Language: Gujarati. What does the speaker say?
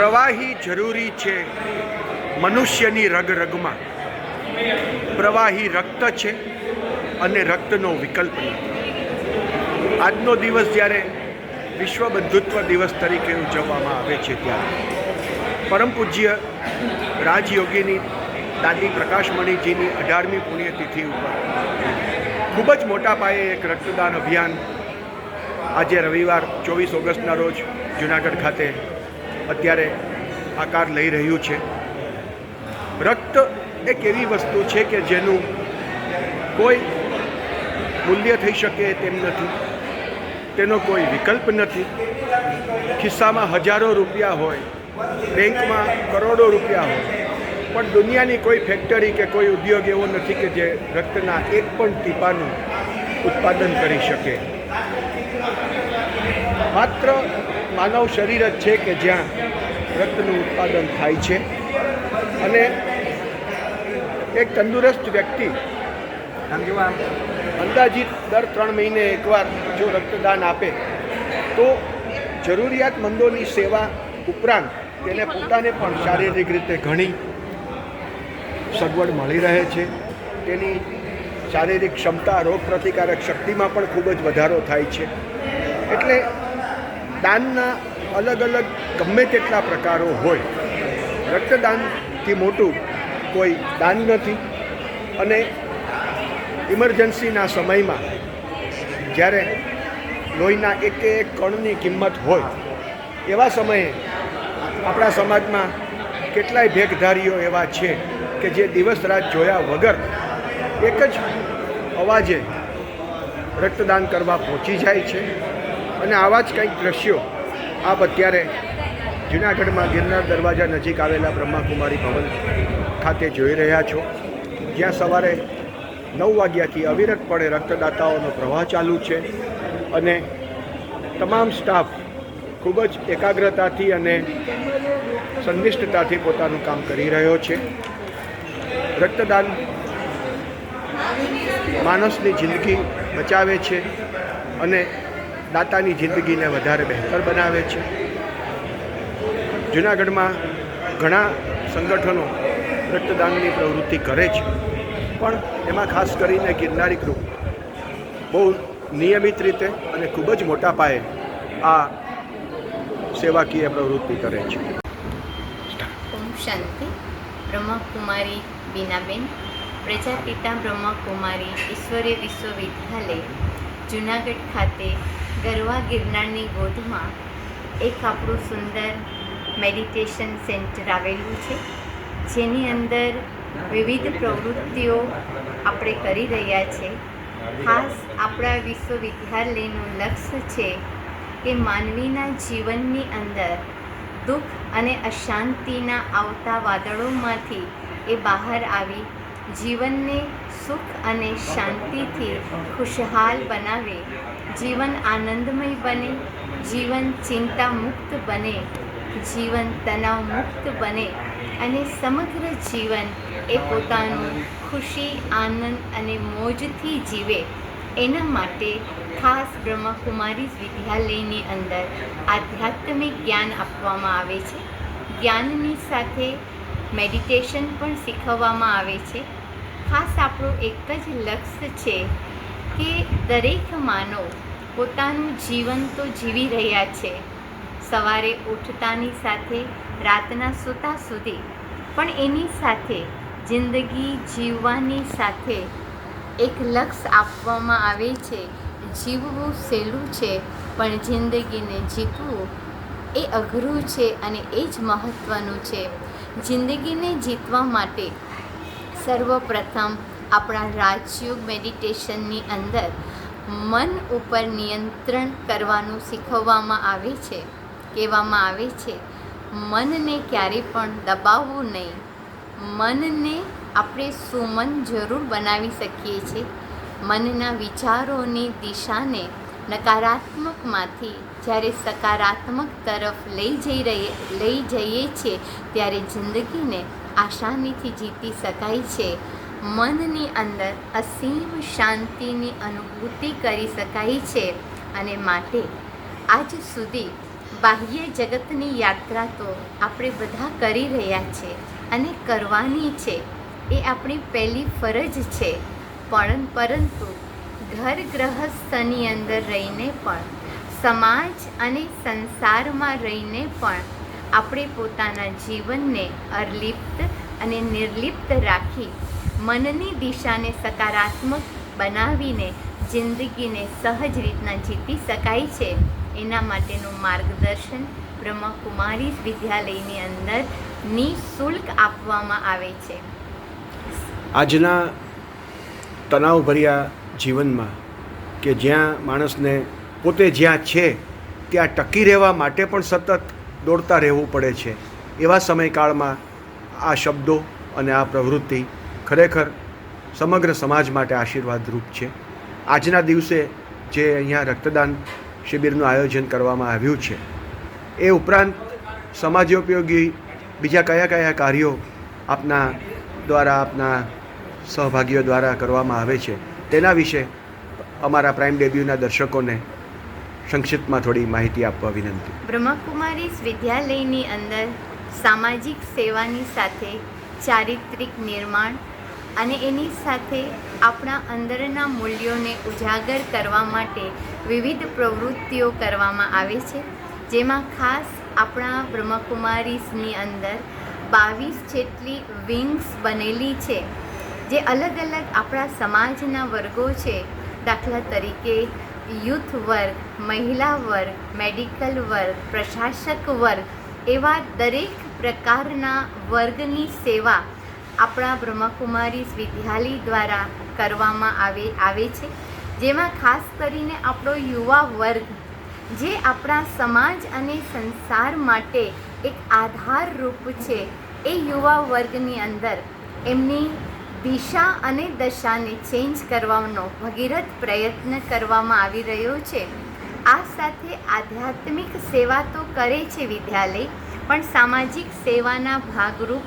પ્રવાહી જરૂરી છે મનુષ્યની રગરગમાં. પ્રવાહી રક્ત છે અને રક્તનો વિકલ્પ નથી. આજનો દિવસ જ્યારે વિશ્વ બંધુત્વ દિવસ તરીકે ઉજવવામાં આવે છે ત્યારે પરમ પૂજ્ય રાજયોગીની દાદી પ્રકાશમણીજીની 18મી પુણ્યતિથિ ઉપર ખૂબ જ મોટા પાયે એક રક્તદાન અભિયાન આજે રવિવાર 24 ઓગસ્ટના રોજ જૂનાગઢ ખાતે અત્યારે આકાર લઈ રહ્યું છે. રક્ત એક એવી વસ્તુ છે કે જેનું કોઈ મૂલ્ય થઈ શકે તેમ નથી, તેનો કોઈ વિકલ્પ નથી. ખિસ્સામાં હજારો રૂપિયા હોય, બેંકમાં કરોડો રૂપિયા હોય, પણ દુનિયાની કોઈ ફેક્ટરી કે કોઈ ઉદ્યોગ એવો નથી કે જે રક્તના એક પણ ટીપાનું ઉત્પાદન કરી શકે. માત્ર માનવ શરીર જ છે કે જ્યાં રક્તનું ઉત્પાદન થાય છે. અને એક તંદુરસ્ત વ્યક્તિ અંદાજિત દર 3 મહિને એકવાર જો રક્તદાન આપે તો જરૂરિયાતમંદોની સેવા ઉપરાંત તેને પોતાને પણ શારીરિક રીતે ઘણી સગવડ મળી રહે છે. તેની શારીરિક ક્ષમતા, રોગ પ્રતિકારક શક્તિમાં પણ ખૂબ જ વધારો થાય છે. એટલે દાનના અલગ અલગ ગમે તેટલા પ્રકારો હોય, રક્તદાનથી મોટું કોઈ દાન નથી. અને ઇમરજન્સીના સમયમાં જ્યારે લોહીના એક કણની કિંમત હોય એવા સમયે આપણા સમાજમાં કેટલાય ભેખધારીઓ એવા છે કે જે દિવસ રાત જોયા વગર એક જ અવાજે રક્તદાન કરવા પહોંચી જાય છે. અને આવા જ કંઈક દ્રશ્યો આપ અત્યારે જૂનાગઢમાં ગિરનાર દરવાજા નજીક આવેલા બ્રહ્માકુમારી ભવન ખાતે જોઈ રહ્યા છો, જ્યાં સવારે 9 વાગ્યાથી અવિરતપણે રક્તદાતાઓનો પ્રવાહ ચાલુ છે. અને તમામ સ્ટાફ ખૂબ જ એકાગ્રતાથી અને સંનિષ્ઠતાથી પોતાનું કામ કરી રહ્યો છે. રક્તદાન માણસની જિંદગી બચાવે છે અને દાતાની જિંદગીને વધારે બહેતર બનાવે છે. જૂનાગઢમાં ઘણા સંગઠનો રક્તદાનની પ્રવૃત્તિ કરે છે, પણ એમાં ખાસ કરીને ગિરનારી ગ્રુપ બહુ નિયમિત રીતે અને ખૂબ જ મોટા પાયે આ સેવાકીય પ્રવૃત્તિ કરે છે. ઓમ શાંતિ. બ્રહ્માકુમારી બીનાબેન, પ્રજાપિતા બ્રહ્માકુમારી ઈશ્વરીય વિશ્વવિદ્યાલય જૂનાગઢ ખાતે ગરવા ગિરનારની ગોદમાં એક આપણું સુંદર મેડિટેશન સેન્ટર આવેલું છે, જેની અંદર વિવિધ પ્રવૃત્તિઓ આપણે કરી રહ્યા છે. ખાસ આપણા વિશ્વવિદ્યાલયનું લક્ષ્ય છે કે માનવીના જીવનની અંદર દુઃખ અને અશાંતિના આવતા વાદળોમાંથી એ બહાર આવી જીવનને સુખ અને શાંતિથી ખુશહાલ બનાવે, જીવન આનંદમય બને, જીવન ચિંતા મુક્ત બને, જીવન તણાવ મુક્ત બને અને સમગ્ર જીવન એ પોતાનું ખુશી, આનંદ અને મોજથી જીવે. એના માટે ખાસ બ્રહ્માકુમારી વિદ્યાલયની અંદર આધ્યાત્મિક જ્ઞાન આપવામાં આવે છે. જ્ઞાનની સાથે મેડિટેશન પણ શીખવવામાં આવે છે. ખાસ આપણું એક જ લક્ષ્ય છે કે દરેક માનવ પોતાનું જીવન તો જીવી રહ્યા છે, સવારે ઉઠતાની સાથે રાતના સૂતા સુધી, પણ એની સાથે જિંદગી જીવવાની સાથે એક લક્ષ્ય આપવામાં આવે છે. જીવવું સહેલું છે, પણ જિંદગીને જીતવું એ અઘરું છે અને એ જ મહત્ત્વનું છે. જિંદગીને જીતવા માટે સર્વપ્રથમ આપણા રાજયોગ મેડિટેશનની અંદર મન ઉપર નિયંત્રણ કરવાનું શીખવવામાં આવે છે. કહેવામાં આવે છે મનને ક્યારેય પણ દબાવવું નહીં. મનને આપણે સુમન જરૂર બનાવી શકીએ છીએ. મનના વિચારોની દિશાને નકારાત્મકમાંથી જ્યારે સકારાત્મક તરફ લઈ જઈએ છીએ ત્યારે જિંદગીને આસાનીથી જીતી શકાય છે. મનની અંદર અસીમ શાંતિની અનુભૂતિ કરી શકાય છે. અને માટે આજ સુધી બાહ્ય જગતની યાત્રા તો આપણે બધા કરી રહ્યા છે અને કરવાની છે, એ આપણી પહેલી ફરજ છે. પરંતુ ઘર ગૃહસ્થની અંદર રહીને પણ, સમાજ અને સંસારમાં રહીને પણ આપણે પોતાના જીવનને અર્લિપ્ત અને નિર્લિપ્ત રાખી મનની દિશાને સકારાત્મક બનાવીને જિંદગીને સહજ રીતના જીતી શકાય છે. એના માટેનું માર્ગદર્શન બ્રહ્મકુમારી વિદ્યાલયની અંદર નિઃશુલ્ક આપવામાં આવે છે. આજના તણાવભર્યા જીવનમાં કે જ્યાં માણસને પોતે જ્યાં છે ત્યાં ટકી રહેવા માટે પણ સતત દોડતા રહેવું પડે છે, એવા સમયકાળમાં આ શબ્દો અને આ પ્રવૃત્તિ ખરેખર સમગ્ર સમાજ માટે આશીર્વાદરૂપ છે. આજના દિવસે જે અહીંયા રક્તદાન શિબિરનું આયોજન કરવામાં આવ્યું છે, એ ઉપરાંત સમાજોપયોગી બીજા કયા કયા કાર્યો આપના દ્વારા, આપના સહભાગીઓ દ્વારા કરવામાં આવે છે, તેના વિશે અમારા પ્રાઇમ ડેબ્યુના દર્શકોને સંક્ષિપ્તમાં થોડી માહિતી આપવા વિનંતી. બ્રહ્મકુમારી વિદ્યાલયની અંદર સામાજિક સેવાની સાથે ચારિત્રિક નિર્માણ અને એની સાથે આપણા અંદરના મૂલ્યોને ઉજાગર કરવા માટે વિવિધ પ્રવૃત્તિઓ કરવામાં આવે છે. જેમાં ખાસ આપણા બ્રહ્મકુમારીસની અંદર 22 જેટલી વિંગ્સ બનેલી છે, જે અલગ અલગ આપણા સમાજના વર્ગો છે. દાખલા તરીકે યુથ વર્ગ, મહિલા વર્ગ, મેડિકલ વર્ગ, પ્રશાસક વર્ગ, એવા દરેક પ્રકારના વર્ગની સેવા આપણા બ્રહ્મકુમારી વિદ્યાલય દ્વારા કરવામાં આવે છે. જેમાં ખાસ કરીને આપણો યુવા વર્ગ, જે આપણા સમાજ અને સંસાર માટે એક આધારરૂપ છે, એ યુવા વર્ગની અંદર એમની દિશા અને દશાને ચેન્જ કરવાનો ભગીરથ પ્રયત્ન કરવામાં આવી રહ્યો છે. આ સાથે આધ્યાત્મિક સેવા તો કરે છે વિદ્યાલય, પણ સામાજિક સેવાના ભાગરૂપ